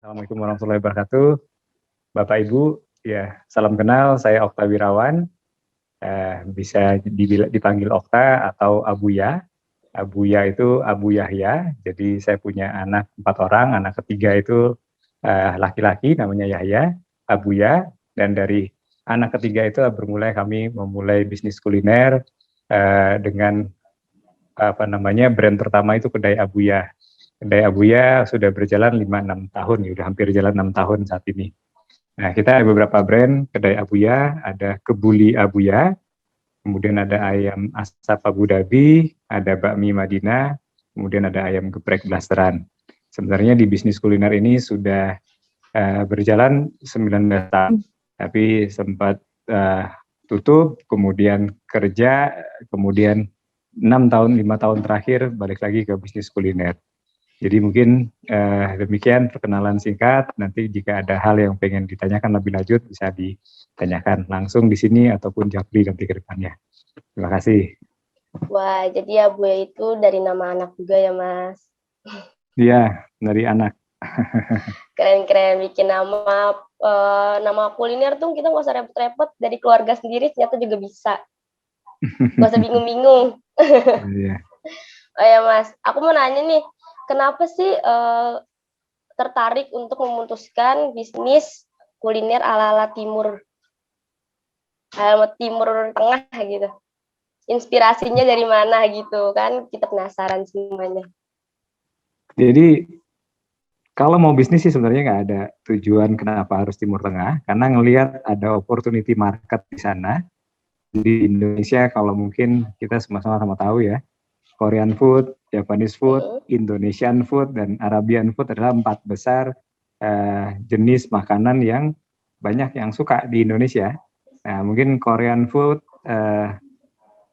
Assalamualaikum warahmatullahi wabarakatuh. Bapak Ibu, ya salam kenal. Saya Okta Wirawan. Bisa dipanggil Okta atau Abuya. Abuya itu Abu Yahya. Jadi saya punya anak 4 orang. Anak ketiga itu laki-laki, namanya Yahya, Abuya. Dan dari anak ketiga itu kami memulai bisnis kuliner dengan brand pertama itu kedai Abuya. Kedai Abuya sudah berjalan 5-6 tahun, ya udah hampir jalan 6 tahun saat ini. Nah, kita ada beberapa brand kedai Abuya, ada Kebuli Abuya, kemudian ada ayam asap Abu Dhabi, ada bakmi Madinah, kemudian ada ayam geprek blasteran. Sebenarnya di bisnis kuliner ini sudah berjalan 19 tahun, tapi sempat tutup, kemudian kerja, kemudian 5 tahun terakhir balik lagi ke bisnis kuliner. Jadi mungkin demikian perkenalan singkat. Nanti jika ada hal yang pengen ditanyakan lebih lanjut bisa ditanyakan langsung di sini ataupun Japri nanti ke depannya. Terima kasih. Wah, jadi Abuya itu dari nama anak juga ya, Mas? Iya, dari anak. Keren-keren, bikin nama kuliner tuh kita nggak usah repot-repot, dari keluarga sendiri ternyata juga bisa. Nggak usah bingung-bingung. Iya. Oh ya, Mas, aku mau nanya nih, kenapa sih tertarik untuk memutuskan bisnis kuliner ala-ala Timur Tengah gitu? Inspirasinya dari mana gitu kan? Kita penasaran semuanya. Jadi kalau mau bisnis sih sebenarnya nggak ada tujuan kenapa harus Timur Tengah, karena ngelihat ada opportunity market di sana. Di Indonesia kalau mungkin kita sama-sama tahu ya, Korean food, Japanese food, Indonesian food, dan Arabian food adalah 4 besar jenis makanan yang banyak yang suka di Indonesia. Nah, mungkin Korean food,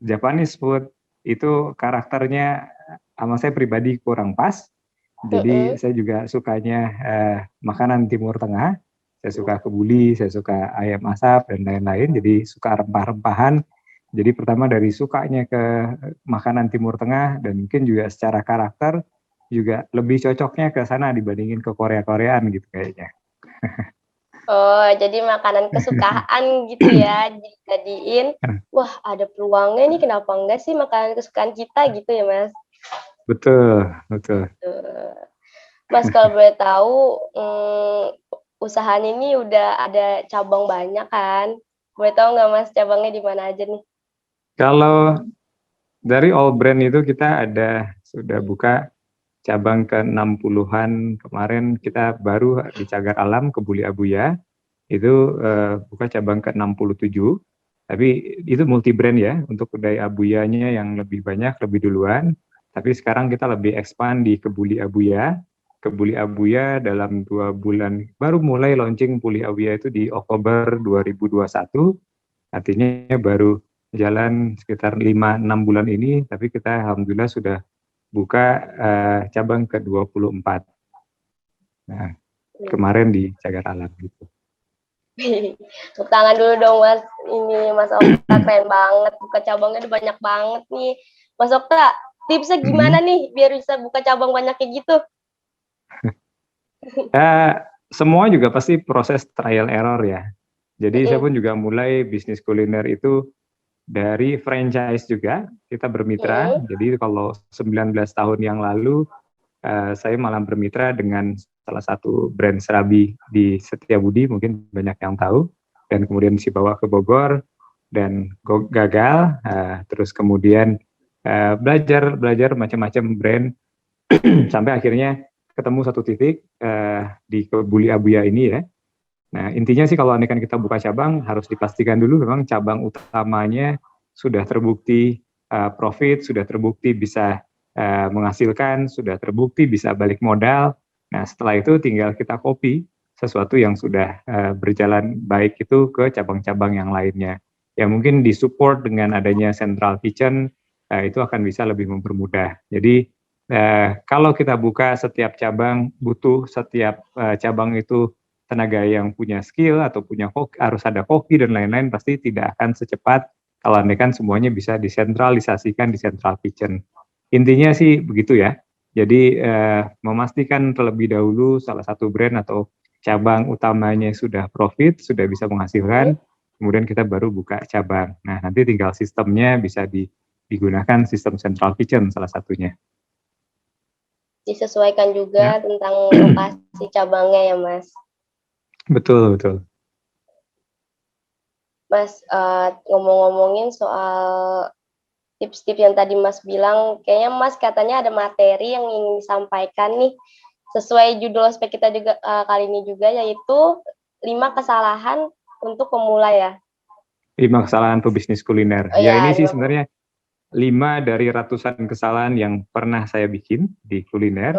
Japanese food itu karakternya sama saya pribadi kurang pas. Jadi saya juga sukanya makanan Timur Tengah. Saya suka kebuli, saya suka ayam asap dan lain-lain. Jadi suka rempah-rempahan. Jadi pertama dari sukanya ke makanan Timur Tengah dan mungkin juga secara karakter juga lebih cocoknya ke sana dibandingin ke Korea-Koreaan gitu kayaknya. Oh, jadi makanan kesukaan gitu ya, dijadiin, wah ada peluangnya nih, kenapa enggak sih makanan kesukaan kita gitu ya, Mas? Betul, betul. Mas, kalau boleh tahu, usahanya ini udah ada cabang banyak kan? Boleh tahu nggak, Mas, cabangnya di mana aja nih? Kalau dari all brand itu kita sudah buka cabang ke-60-an. Kemarin kita baru di Cagar Alam, Kebuli Abuya, itu buka cabang ke-67. Tapi itu multi brand ya, untuk kedai Abuyanya yang lebih banyak, lebih duluan. Tapi sekarang kita lebih expand di Kebuli Abuya. Kebuli Abuya dalam 2 bulan, baru mulai launching Kebuli Abuya itu di Oktober 2021. Artinya baru jalan sekitar 5-6 bulan ini, tapi kita alhamdulillah sudah buka cabang ke-24. Nah, kemarin di Cagar Alam gitu. Tepuk tangan dulu dong, Mas. Ini Mas Okta keren banget, buka cabangnya udah banyak banget nih. Mas Okta, tipsnya gimana nih biar bisa buka cabang banyak kayak gitu? Semua juga pasti proses trial error ya. Jadi saya pun juga mulai bisnis kuliner itu dari franchise juga, kita bermitra. Jadi kalau 19 tahun yang lalu, saya malah bermitra dengan salah satu brand serabi di Setiabudi, mungkin banyak yang tahu. Dan kemudian dibawa ke Bogor, dan gagal. Terus kemudian belajar macam-macam brand, sampai akhirnya ketemu satu titik di Kebuli Abuya ini ya. Nah, intinya sih kalau andaikan kita buka cabang, harus dipastikan dulu memang cabang utamanya sudah terbukti profit, sudah terbukti bisa menghasilkan, sudah terbukti bisa balik modal. Nah, setelah itu tinggal kita copy sesuatu yang sudah berjalan baik itu ke cabang-cabang yang lainnya. Ya mungkin disupport dengan adanya central kitchen, itu akan bisa lebih mempermudah. Jadi kalau kita buka setiap cabang, butuh setiap cabang itu tenaga yang punya skill atau harus ada koki dan lain-lain, pasti tidak akan secepat kalau andaikan semuanya bisa disentralisasikan di central kitchen. Intinya sih begitu ya. Jadi memastikan terlebih dahulu salah satu brand atau cabang utamanya sudah profit, sudah bisa menghasilkan, kemudian kita baru buka cabang. Nah, nanti tinggal sistemnya bisa digunakan sistem central kitchen salah satunya. Disesuaikan juga tentang lokasi cabangnya ya, Mas. Betul, betul. Mas, ngomong-ngomongin soal tips-tips yang tadi Mas bilang, kayaknya Mas katanya ada materi yang ingin disampaikan nih, sesuai judul ospek kita juga kali ini juga, yaitu 5 kesalahan untuk pemula ya. 5 kesalahan pebisnis kuliner. Oh, ya, ya, ini sih sebenarnya 5 dari ratusan kesalahan yang pernah saya bikin di kuliner.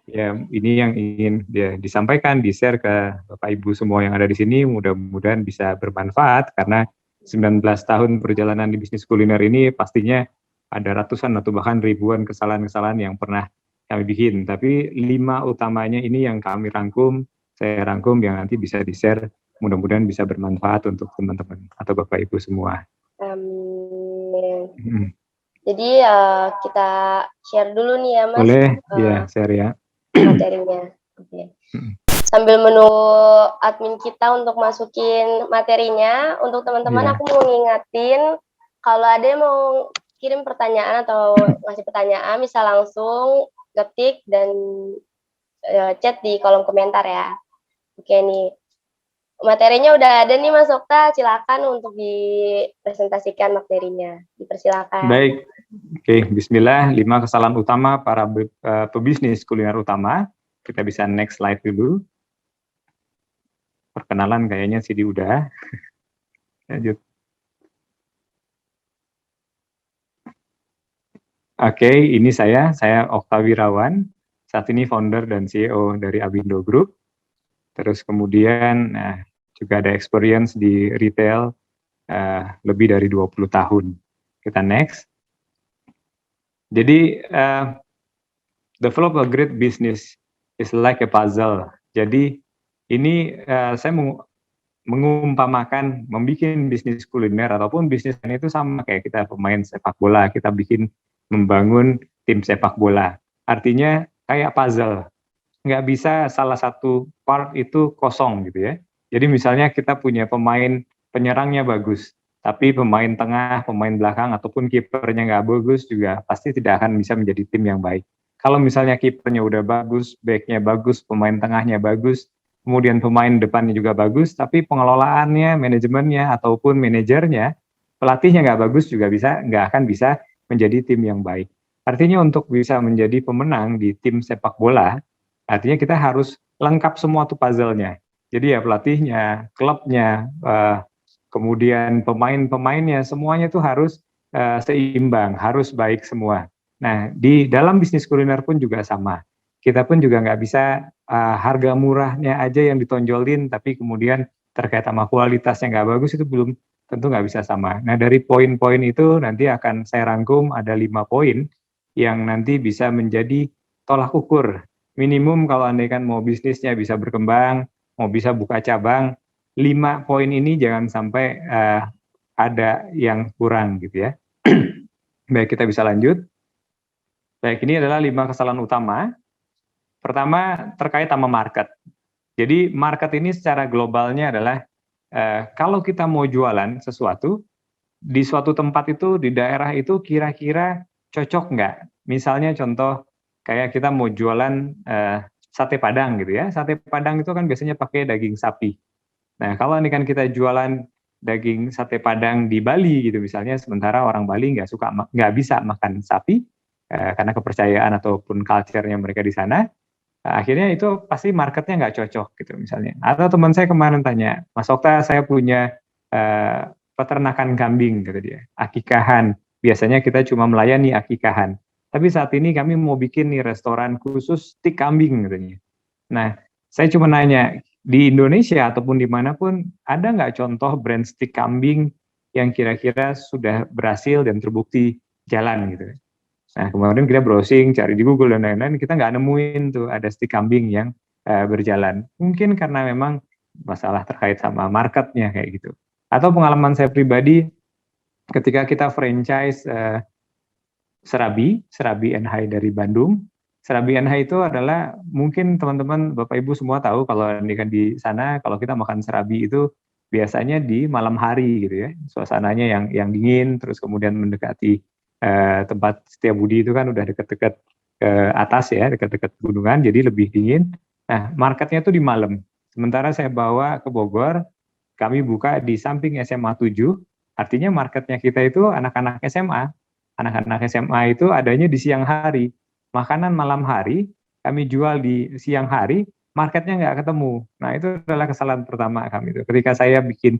Ya, ini yang ingin disampaikan, di-share ke Bapak Ibu semua yang ada di sini, mudah-mudahan bisa bermanfaat, karena 19 tahun perjalanan di bisnis kuliner ini pastinya ada ratusan atau bahkan ribuan kesalahan-kesalahan yang pernah kami bikin. Tapi 5 utamanya ini yang kami rangkum, saya rangkum yang nanti bisa di-share, mudah-mudahan bisa bermanfaat untuk teman-teman atau Bapak Ibu semua. Amin. Jadi kita share dulu nih ya, Mas. Boleh, ya, share ya. Materinya. Oke. Sambil menunggu admin kita untuk masukin materinya, untuk teman-teman aku mau ngingatin, kalau ada yang mau kirim pertanyaan atau ngasih pertanyaan, bisa langsung ketik dan chat di kolom komentar ya. Oke nih, materinya udah ada nih Mas Okta, silakan untuk dipresentasikan materinya, dipersilakan. Baik, oke, bismillah, 5 kesalahan utama para pebisnis kuliner utama. Kita bisa next slide dulu. Perkenalan kayaknya sih udah. Lanjut. Oke, ini saya Okta Wirawan, saat ini founder dan CEO dari Abindo Group. Terus kemudian juga ada experience di retail lebih dari 20 tahun. Kita next. Jadi, develop a great business is like a puzzle. Jadi, ini saya mengumpamakan membuat bisnis kuliner ataupun bisnis itu sama kayak kita pemain sepak bola, kita membangun tim sepak bola. Artinya kayak puzzle, nggak bisa salah satu part itu kosong gitu ya. Jadi misalnya kita punya pemain penyerangnya bagus, tapi pemain tengah, pemain belakang ataupun kipernya nggak bagus juga pasti tidak akan bisa menjadi tim yang baik. Kalau misalnya kipernya udah bagus, backnya bagus, pemain tengahnya bagus, kemudian pemain depannya juga bagus, tapi pengelolaannya, manajemennya ataupun manajernya, pelatihnya nggak bagus juga nggak akan bisa menjadi tim yang baik. Artinya untuk bisa menjadi pemenang di tim sepak bola, artinya kita harus lengkap semua tuh puzzle-nya. Jadi ya pelatihnya, klubnya, kemudian pemain-pemainnya, semuanya tuh harus seimbang, harus baik semua. Nah, di dalam bisnis kuliner pun juga sama. Kita pun juga nggak bisa harga murahnya aja yang ditonjolin, tapi kemudian terkait sama kualitasnya nggak bagus, itu belum tentu nggak bisa sama. Nah, dari poin-poin itu nanti akan saya rangkum ada 5 poin yang nanti bisa menjadi tolak ukur. Minimum kalau andaikan mau bisnisnya bisa berkembang, mau bisa buka cabang, 5 poin ini jangan sampai ada yang kurang gitu ya. Baik, kita bisa lanjut. Baik, ini adalah 5 kesalahan utama. Pertama, terkait sama market. Jadi market ini secara globalnya adalah kalau kita mau jualan sesuatu, di suatu tempat itu, di daerah itu kira-kira cocok nggak? Misalnya contoh, kayak kita mau jualan sate Padang gitu ya. Sate Padang itu kan biasanya pakai daging sapi. Nah, kalau ini kan kita jualan daging sate Padang di Bali gitu misalnya, sementara orang Bali nggak bisa makan sapi, karena kepercayaan ataupun culture-nya mereka di sana, akhirnya itu pasti marketnya nggak cocok gitu misalnya. Atau teman saya kemarin tanya, Mas Okta, saya punya peternakan kambing gitu dia, akikahan. Biasanya kita cuma melayani akikahan. Tapi saat ini kami mau bikin nih restoran khusus stik kambing katanya. Nah, saya cuma nanya, di Indonesia ataupun dimanapun ada nggak contoh brand stik kambing yang kira-kira sudah berhasil dan terbukti jalan gitu. Nah, kemarin kita browsing, cari di Google dan lain-lain, kita nggak nemuin tuh ada stik kambing yang berjalan. Mungkin karena memang masalah terkait sama marketnya kayak gitu. Atau pengalaman saya pribadi, ketika kita franchise Serabi and High dari Bandung, Serabi NH itu adalah, mungkin teman-teman Bapak Ibu semua tahu kalau kan di sana kalau kita makan serabi itu biasanya di malam hari gitu ya. Suasananya yang dingin, terus kemudian mendekati tempat Setiabudi itu kan udah dekat-dekat ke atas ya, dekat-dekat gunungan, jadi lebih dingin. Nah, marketnya itu di malam. Sementara saya bawa ke Bogor, kami buka di samping SMA 7, artinya marketnya kita itu anak-anak SMA. Anak-anak SMA itu adanya di siang hari. Makanan malam hari kami jual di siang hari, marketnya nggak ketemu. Nah, itu adalah kesalahan pertama kami itu. Ketika saya bikin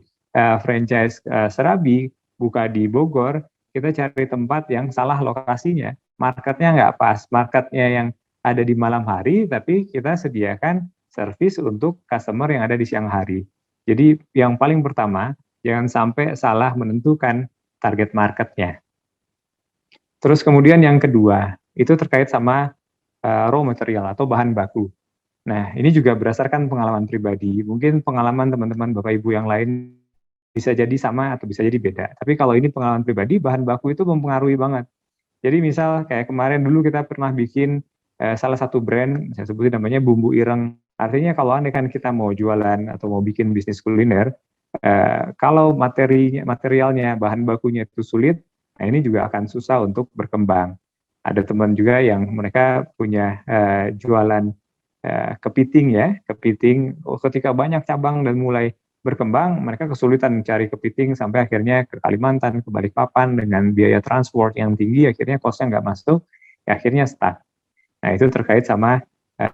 franchise serabi, buka di Bogor, kita cari tempat yang salah lokasinya. Marketnya nggak pas. Marketnya yang ada di malam hari, tapi kita sediakan servis untuk customer yang ada di siang hari. Jadi yang paling pertama, jangan sampai salah menentukan target marketnya. Terus kemudian yang kedua, itu terkait sama raw material atau bahan baku. Nah, ini juga berdasarkan pengalaman pribadi. Mungkin pengalaman teman-teman Bapak Ibu yang lain bisa jadi sama atau bisa jadi beda. Tapi kalau ini pengalaman pribadi, bahan baku itu mempengaruhi banget. Jadi misal kayak kemarin dulu kita pernah bikin salah satu brand, saya sebutin namanya bumbu ireng. Artinya kalau andai kan kita mau jualan atau mau bikin bisnis kuliner, kalau materialnya, bahan bakunya itu sulit, nah ini juga akan susah untuk berkembang. Ada teman juga yang mereka punya jualan kepiting ya, kepiting. Ketika banyak cabang dan mulai berkembang, mereka kesulitan mencari kepiting sampai akhirnya ke Kalimantan, ke Balikpapan dengan biaya transport yang tinggi, akhirnya kosnya nggak masuk, ya akhirnya stuck. Nah itu terkait sama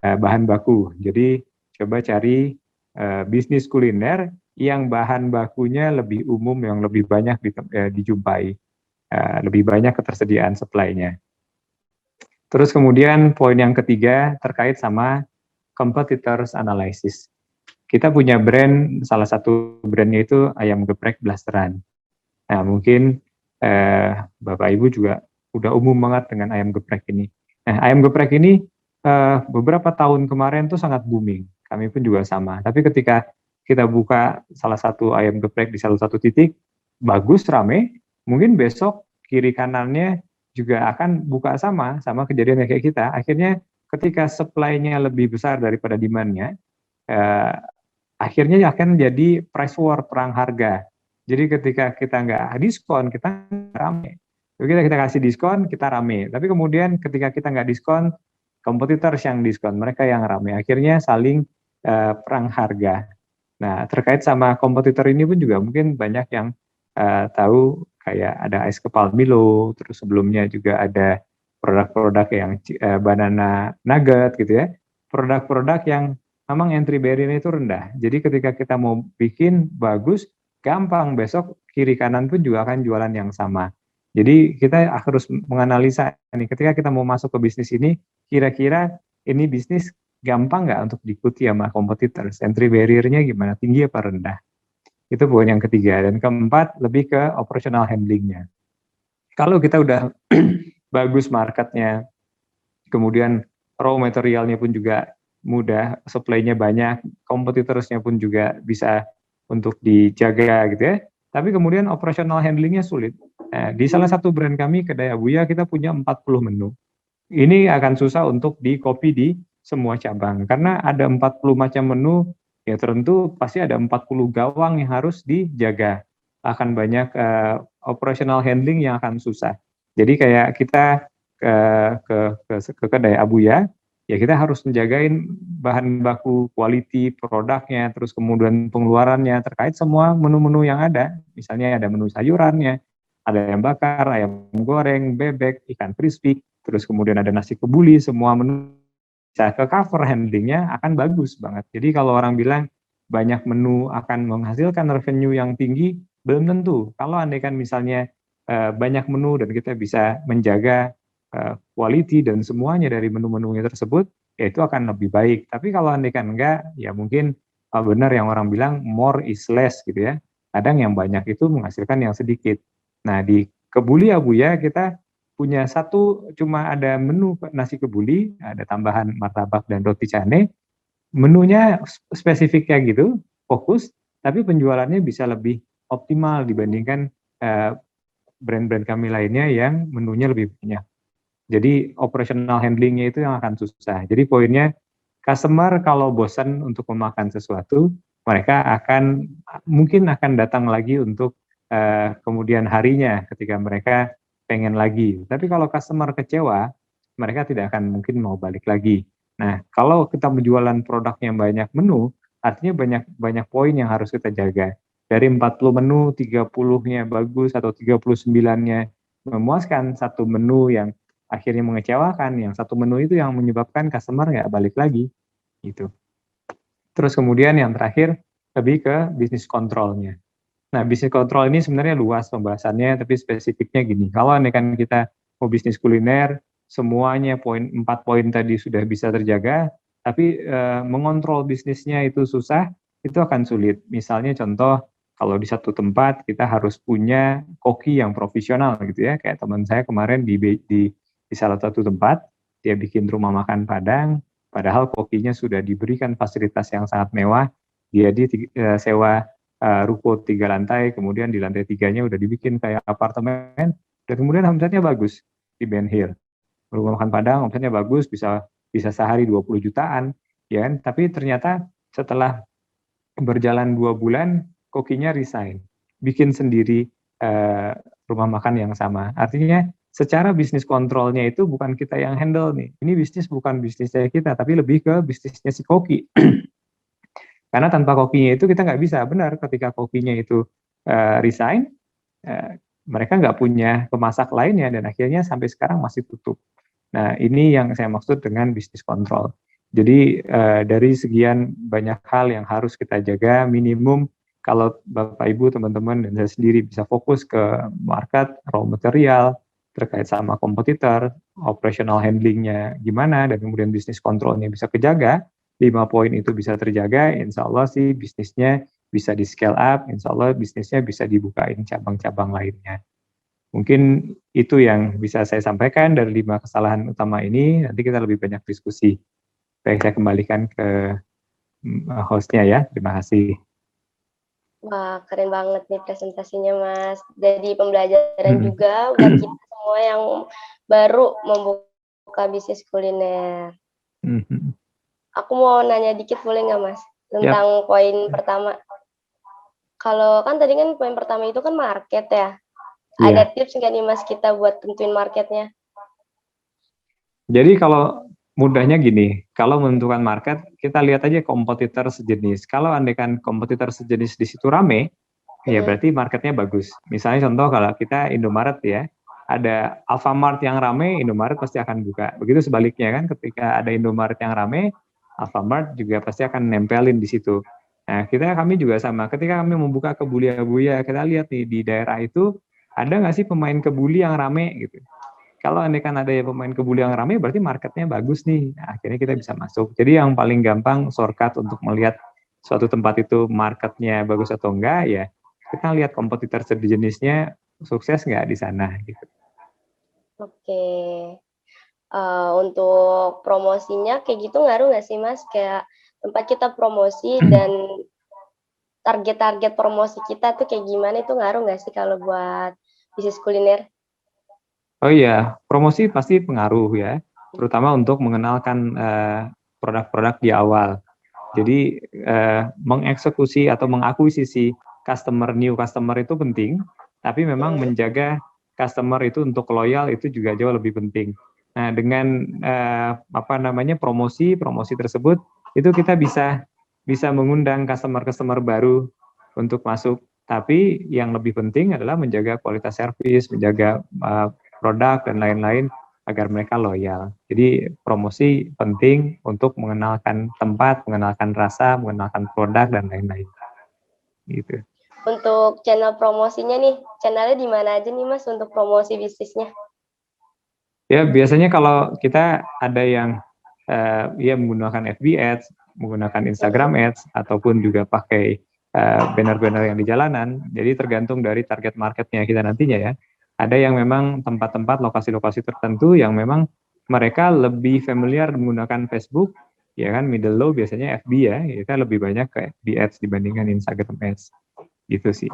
bahan baku. Jadi coba cari bisnis kuliner yang bahan bakunya lebih umum, yang lebih banyak dijumpai, lebih banyak ketersediaan supply-nya. Terus kemudian poin yang ketiga terkait sama competitors analysis. Kita punya brand, salah satu brandnya itu ayam geprek blasteran. Nah mungkin Bapak Ibu juga udah umum banget dengan ayam geprek ini. Nah ayam geprek ini beberapa tahun kemarin tuh sangat booming. Kami pun juga sama. Tapi ketika kita buka salah satu ayam geprek di salah satu titik, bagus, rame, mungkin besok kiri kanannya juga akan buka sama kejadiannya kayak kita. Akhirnya ketika supply-nya lebih besar daripada demand-nya, akhirnya akan jadi price war, perang harga. Jadi ketika kita nggak diskon, kita rame. Kita kasih diskon, kita rame. Tapi kemudian ketika kita nggak diskon, kompetitor yang diskon, mereka yang rame. Akhirnya saling perang harga. Nah, terkait sama kompetitor ini pun juga mungkin banyak yang tahu, kayak ada es kepal Milo, terus sebelumnya juga ada produk-produk yang banana nugget gitu ya. Produk-produk yang memang entry barrier-nya itu rendah. Jadi ketika kita mau bikin bagus, gampang, besok kiri kanan pun juga akan jualan yang sama. Jadi kita harus menganalisa nih, ketika kita mau masuk ke bisnis ini, kira-kira ini bisnis gampang nggak untuk diikuti sama kompetitor? Entry barrier-nya gimana, tinggi apa rendah? Itu poin yang ketiga. Dan keempat, lebih ke operational handling-nya. Kalau kita udah bagus marketnya, kemudian raw materialnya pun juga mudah, supply-nya banyak, kompetitornya pun juga bisa untuk dijaga gitu ya. Tapi kemudian operational handling-nya sulit. Nah, di salah satu brand kami, kedai Abuya, kita punya 40 menu. Ini akan susah untuk di-copy di semua cabang, karena ada 40 macam menu, ya tentu pasti ada 40 gawang yang harus dijaga. Akan banyak operational handling yang akan susah. Jadi kayak kita ke kedai Abuya, ya kita harus menjagain bahan baku, quality produknya, terus kemudian pengeluarannya terkait semua menu-menu yang ada. Misalnya ada menu sayurannya, ada ayam bakar, ayam goreng, bebek, ikan crispy, terus kemudian ada nasi kebuli, semua menu bisa ke cover, handlingnya akan bagus banget. Jadi kalau orang bilang banyak menu akan menghasilkan revenue yang tinggi, belum tentu. Kalau andaikan misalnya banyak menu dan kita bisa menjaga quality dan semuanya dari menu-menunya tersebut, ya itu akan lebih baik. Tapi kalau andaikan enggak, ya mungkin benar yang orang bilang more is less gitu ya. Kadang yang banyak itu menghasilkan yang sedikit. Nah di Kebuli Abuya kita punya satu, cuma ada menu nasi kebuli, ada tambahan martabak dan roti cane. Menunya spesifiknya gitu, fokus, tapi penjualannya bisa lebih optimal dibandingkan brand-brand kami lainnya yang menunya lebih banyak. Jadi operational handlingnya itu yang akan susah. Jadi poinnya, customer kalau bosan untuk memakan sesuatu, mereka mungkin akan datang lagi untuk kemudian harinya ketika mereka pengen lagi. Tapi kalau customer kecewa, mereka tidak akan mungkin mau balik lagi. Nah, kalau kita menjualan produk yang banyak menu, artinya banyak poin yang harus kita jaga. Dari 40 menu, 30-nya bagus atau 39-nya memuaskan, satu menu yang akhirnya mengecewakan, yang satu menu itu yang menyebabkan customer nggak balik lagi gitu. Terus kemudian yang terakhir lebih ke bisnis kontrolnya. Nah, bisnis kontrol ini sebenarnya luas pembahasannya, tapi spesifiknya gini, kalau kan kita mau bisnis kuliner, semuanya 4 poin tadi sudah bisa terjaga, tapi mengontrol bisnisnya itu susah, itu akan sulit. Misalnya contoh, kalau di satu tempat kita harus punya koki yang profesional gitu ya, kayak teman saya kemarin di salah satu tempat, dia bikin rumah makan Padang, padahal kokinya sudah diberikan fasilitas yang sangat mewah, dia sewa ruko 3 lantai, kemudian di lantai 3-nya udah dibikin kayak apartemen, dan kemudian omsetnya bagus di Ben Hill. Rumah makan Padang omsetnya bagus, bisa sehari 20 jutaan, ya kan? Tapi ternyata setelah berjalan 2 bulan, kokinya resign, bikin sendiri rumah makan yang sama. Artinya secara bisnis kontrolnya itu bukan kita yang handle nih. Ini bisnis bukan bisnisnya kita, tapi lebih ke bisnisnya si koki. Karena tanpa kokinya itu kita nggak bisa, benar ketika kokinya itu resign, mereka nggak punya pemasak lainnya dan akhirnya sampai sekarang masih tutup. Nah, ini yang saya maksud dengan bisnis kontrol. Jadi dari sekian banyak hal yang harus kita jaga, minimum kalau Bapak Ibu, teman-teman, dan saya sendiri bisa fokus ke market, raw material, terkait sama kompetitor, operational handlingnya gimana, dan kemudian bisnis kontrolnya bisa kejaga, 5 poin itu bisa terjaga, insya Allah sih bisnisnya bisa di scale up, insya Allah bisnisnya bisa dibukain cabang-cabang lainnya. Mungkin itu yang bisa saya sampaikan dari 5 kesalahan utama ini, nanti kita lebih banyak diskusi. Baik, saya kembalikan ke hostnya ya, terima kasih. Wah, keren banget nih presentasinya, Mas. Jadi pembelajaran juga buat kita semua yang baru membuka bisnis kuliner. Aku mau nanya dikit boleh nggak, Mas? Tentang poin pertama. Kalau kan tadi kan poin pertama itu kan market ya. Ada tips nggak nih, Mas, kita buat tentuin marketnya? Jadi kalau mudahnya gini, kalau menentukan market, kita lihat aja kompetitor sejenis. Kalau andaikan kompetitor sejenis di situ rame, ya berarti marketnya bagus. Misalnya contoh kalau kita Indomaret ya, ada Alfamart yang rame, Indomaret pasti akan buka. Begitu sebaliknya kan, ketika ada Indomaret yang rame, Alfamart juga pasti akan nempelin di situ. Nah, kami juga sama. Ketika kami membuka Kebuli Abuya, kita lihat nih di daerah itu ada nggak sih pemain kebuli yang rame gitu. Kalau andaikan ada pemain kebuli yang rame, berarti marketnya bagus nih. Nah, akhirnya kita bisa masuk. Jadi yang paling gampang shortcut untuk melihat suatu tempat itu marketnya bagus atau enggak, ya kita lihat kompetitor sejenisnya sukses nggak di sana gitu. Oke. Untuk promosinya kayak gitu ngaruh nggak sih, Mas? Kayak tempat kita promosi dan target-target promosi kita tuh kayak gimana, itu ngaruh nggak sih kalau buat bisnis kuliner? Oh iya, promosi pasti pengaruh ya, terutama untuk mengenalkan produk-produk di awal. Jadi mengeksekusi atau mengakuisisi new customer itu penting, tapi memang menjaga customer itu untuk loyal itu juga jauh lebih penting. Nah, dengan promosi tersebut itu kita bisa mengundang customer baru untuk masuk. Tapi yang lebih penting adalah menjaga kualitas servis, menjaga produk dan lain-lain agar mereka loyal. Jadi promosi penting untuk mengenalkan tempat, mengenalkan rasa, mengenalkan produk dan lain-lain. Gitu. Untuk channel promosinya nih, channelnya di mana aja nih, Mas, untuk promosi bisnisnya? Ya biasanya kalau kita ada yang menggunakan FB Ads, menggunakan Instagram Ads, ataupun juga pakai banner-banner yang di jalanan. Jadi tergantung dari target marketnya kita nantinya ya. Ada yang memang tempat-tempat, lokasi-lokasi tertentu yang memang mereka lebih familiar menggunakan Facebook, ya kan, middle low biasanya FB ya, kita lebih banyak ke FB Ads dibandingkan Instagram Ads, gitu sih.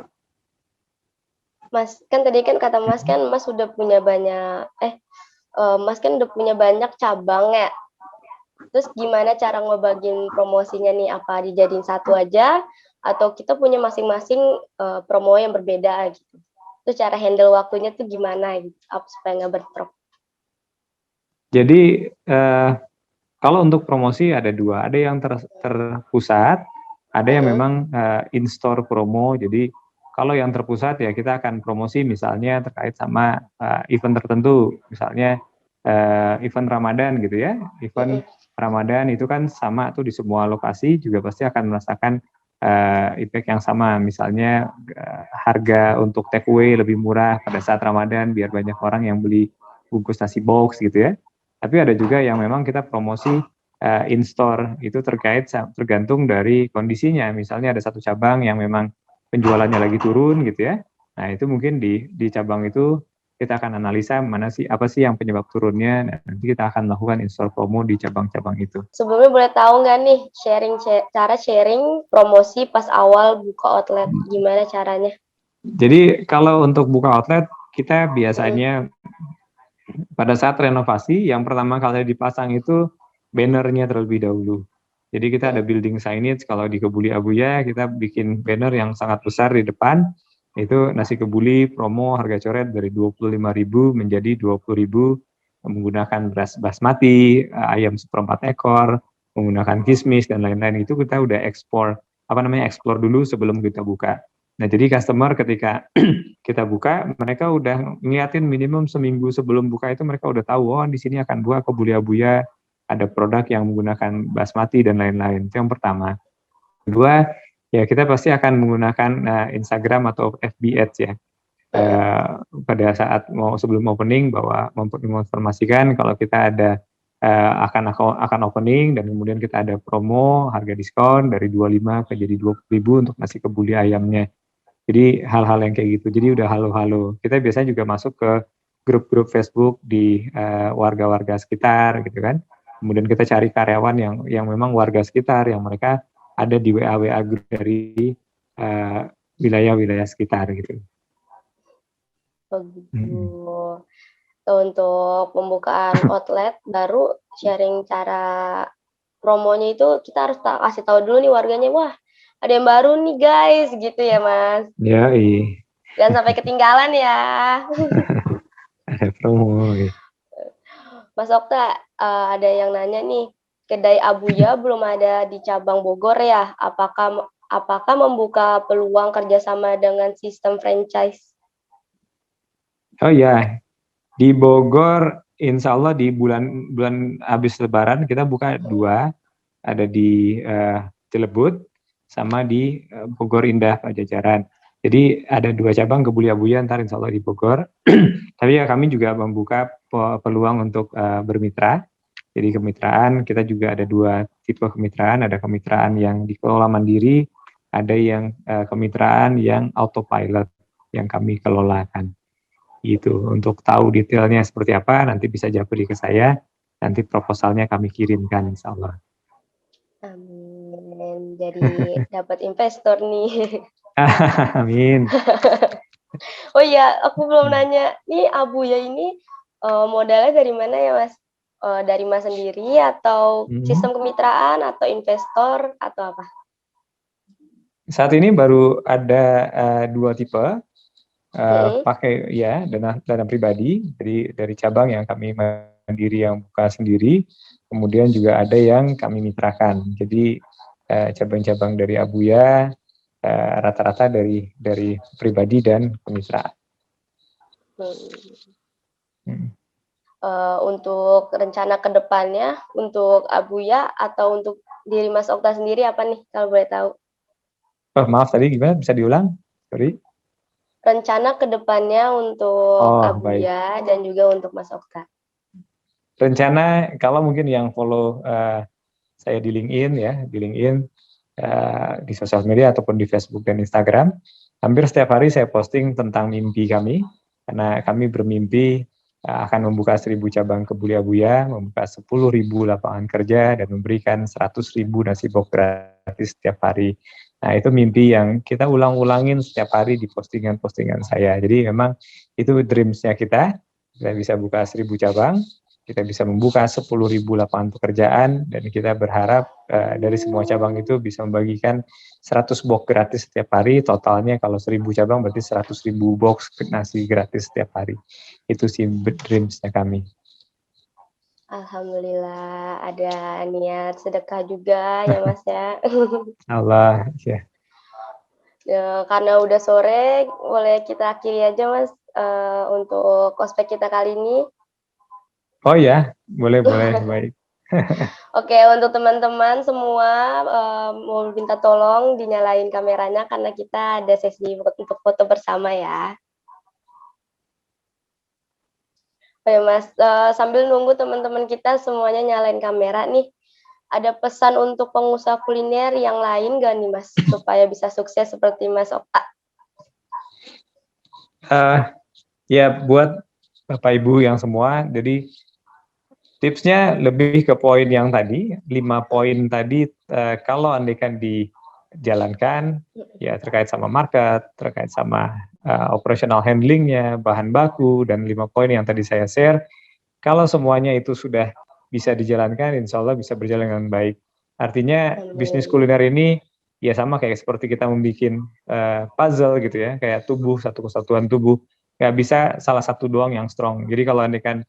Mas, kan tadi kan kata Mas kan Mas sudah punya banyak, Mas kan udah punya banyak cabang ya. Terus gimana cara ngebagiin promosinya nih? Apa dijadiin satu aja atau kita punya masing-masing promo yang berbeda gitu? Terus cara handle waktunya tuh gimana gitu? Supaya nggak bentrok? Jadi kalau untuk promosi ada dua, ada yang terpusat, ada yang memang in-store promo. Jadi kalau yang terpusat ya kita akan promosi misalnya terkait sama event tertentu, misalnya event Ramadan gitu ya. Event Ramadan itu kan sama tuh di semua lokasi juga pasti akan merasakan impact yang sama. Misalnya harga untuk take away lebih murah pada saat Ramadan biar banyak orang yang beli bungkus nasi box gitu ya. Tapi ada juga yang memang kita promosi in-store, itu tergantung dari kondisinya. Misalnya ada satu cabang yang memang penjualannya lagi turun gitu ya. Nah itu mungkin di cabang itu kita akan analisa apa sih yang penyebab turunnya. Nah, nanti kita akan melakukan in-store promo di cabang-cabang itu. Sebelumnya boleh tahu nggak nih cara sharing promosi pas awal buka outlet, gimana caranya? Jadi kalau untuk buka outlet kita biasanya pada saat renovasi, yang pertama kali dipasang itu bannernya terlebih dahulu. Jadi kita ada building signage, kalau di Kebuli Abuya kita bikin banner yang sangat besar di depan, itu nasi kebuli promo harga coret dari 25.000 menjadi 20.000 menggunakan beras basmati, ayam seperempat ekor, menggunakan kismis dan lain-lain. Itu kita udah explore dulu sebelum kita buka. Nah, jadi customer ketika kita buka, mereka udah ngeliatin minimum seminggu sebelum buka itu mereka udah tahu, oh di sini akan buka Kebuli Abuya, ada produk yang menggunakan basmati dan lain-lain. Itu yang pertama. Kedua, ya kita pasti akan menggunakan Instagram atau FB Ads ya. Pada saat sebelum opening bahwa menginformasikan kalau kita ada akan opening dan kemudian kita ada promo harga diskon dari 25 ke jadi 20.000 untuk nasi kebuli ayamnya. Jadi hal-hal yang kayak gitu. Jadi udah halo-halo. Kita biasanya juga masuk ke grup-grup Facebook di warga-warga sekitar gitu kan. Kemudian kita cari karyawan yang memang warga sekitar yang mereka ada di WA grup dari wilayah-wilayah sekitar gitu. Begitu. Untuk pembukaan outlet baru sharing cara promonya itu kita harus kasih tahu dulu nih warganya, wah ada yang baru nih guys, gitu ya Mas. Ya, Jangan sampai ketinggalan ya. Ada promo. Mas Okta, ada yang nanya nih, kedai Abuya belum ada di cabang Bogor ya? Apakah membuka peluang kerjasama dengan sistem franchise? Oh ya, di Bogor, insya Allah di bulan habis Lebaran kita buka 2, ada di Cilebut sama di Bogor Indah Pajajaran. Jadi ada 2 cabang Kebuli Abuya ntar insya Allah di Bogor. Tapi ya kami juga membuka peluang untuk bermitra. Jadi kemitraan kita juga ada 2 tipe kemitraan. Ada kemitraan yang dikelola mandiri, ada yang kemitraan yang autopilot yang kami kelolakan. Gitu. Untuk tahu detailnya seperti apa nanti bisa japri ke saya, nanti proposalnya kami kirimkan insya Allah. Amin. Jadi dapat investor nih. Amin. Oh iya, aku belum nanya. Nih Abuya ini modalnya dari mana ya Mas? Dari Mas sendiri atau sistem kemitraan atau investor atau apa? Saat ini baru ada 2 tipe. Pakai ya dana pribadi dari cabang yang kami mandiri yang buka sendiri, kemudian juga ada yang kami mitrakan. Jadi cabang-cabang dari Abuya rata-rata dari pribadi dan kemitraan. Untuk rencana kedepannya untuk Abuya atau untuk diri Mas Okta sendiri apa nih kalau boleh tahu? Maaf tadi gimana, bisa diulang? Sorry. Rencana kedepannya untuk Abuya dan juga untuk Mas Okta. Rencana kalau mungkin yang follow saya di LinkedIn di sosial media ataupun di Facebook dan Instagram, hampir setiap hari saya posting tentang mimpi kami, karena kami bermimpi akan membuka 1.000 cabang Kebuli Abuya, membuka 10.000 lapangan kerja, dan memberikan 100.000 nasi box gratis setiap hari. Nah, itu mimpi yang kita ulang-ulangin setiap hari di postingan-postingan saya. Jadi memang itu dreams-nya kita, kita bisa buka 1.000 cabang, kita bisa membuka 10.000 lapangan pekerjaan, dan kita berharap dari semua cabang itu bisa membagikan 100 box gratis setiap hari. Totalnya kalau 1.000 cabang berarti 100.000 box nasi gratis setiap hari. Itu sih dreams-nya kami. Alhamdulillah ada niat sedekah juga ya Mas ya. Allah ya. Ya, karena udah sore, boleh kita akhiri aja Mas untuk ospek kita kali ini. Oh ya, boleh baik. Oke, untuk teman-teman semua mau minta tolong dinyalain kameranya karena kita ada sesi untuk foto bersama ya. Oke Mas, sambil nunggu teman-teman kita semuanya nyalain kamera nih, ada pesan untuk pengusaha kuliner yang lain nggak nih Mas, supaya bisa sukses seperti Mas Okta? Ya buat Bapak Ibu yang semua, jadi tipsnya lebih ke poin yang tadi, 5 poin tadi, kalau andaikan dijalankan, ya terkait sama market, terkait sama operational handlingnya, bahan baku, dan 5 poin yang tadi saya share, kalau semuanya itu sudah bisa dijalankan, insya Allah bisa berjalan dengan baik. Artinya bisnis kuliner ini ya sama kayak seperti kita membuat puzzle gitu ya, kayak tubuh, satu kesatuan tubuh. Nggak bisa salah satu doang yang strong. Jadi kalau andaikan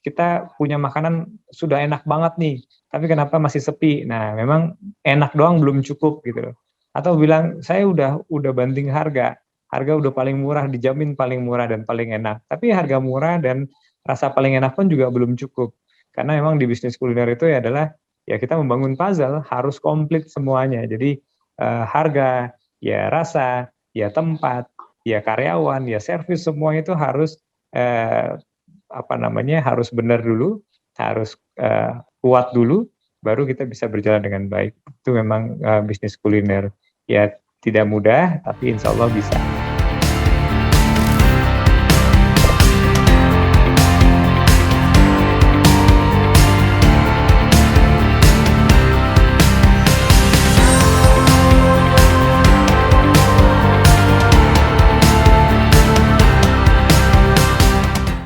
kita punya makanan sudah enak banget nih, tapi kenapa masih sepi? Nah, memang enak doang belum cukup gitu loh. Atau bilang saya udah banding harga udah paling murah, dijamin paling murah dan paling enak. Tapi harga murah dan rasa paling enak pun juga belum cukup. Karena memang di bisnis kuliner itu ya adalah ya kita membangun puzzle harus komplit semuanya. Jadi harga, ya rasa, ya tempat, ya karyawan, ya servis, semua itu harus harus benar dulu, harus kuat dulu, baru kita bisa berjalan dengan baik. Itu memang bisnis kuliner. Ya tidak mudah, tapi insya Allah bisa.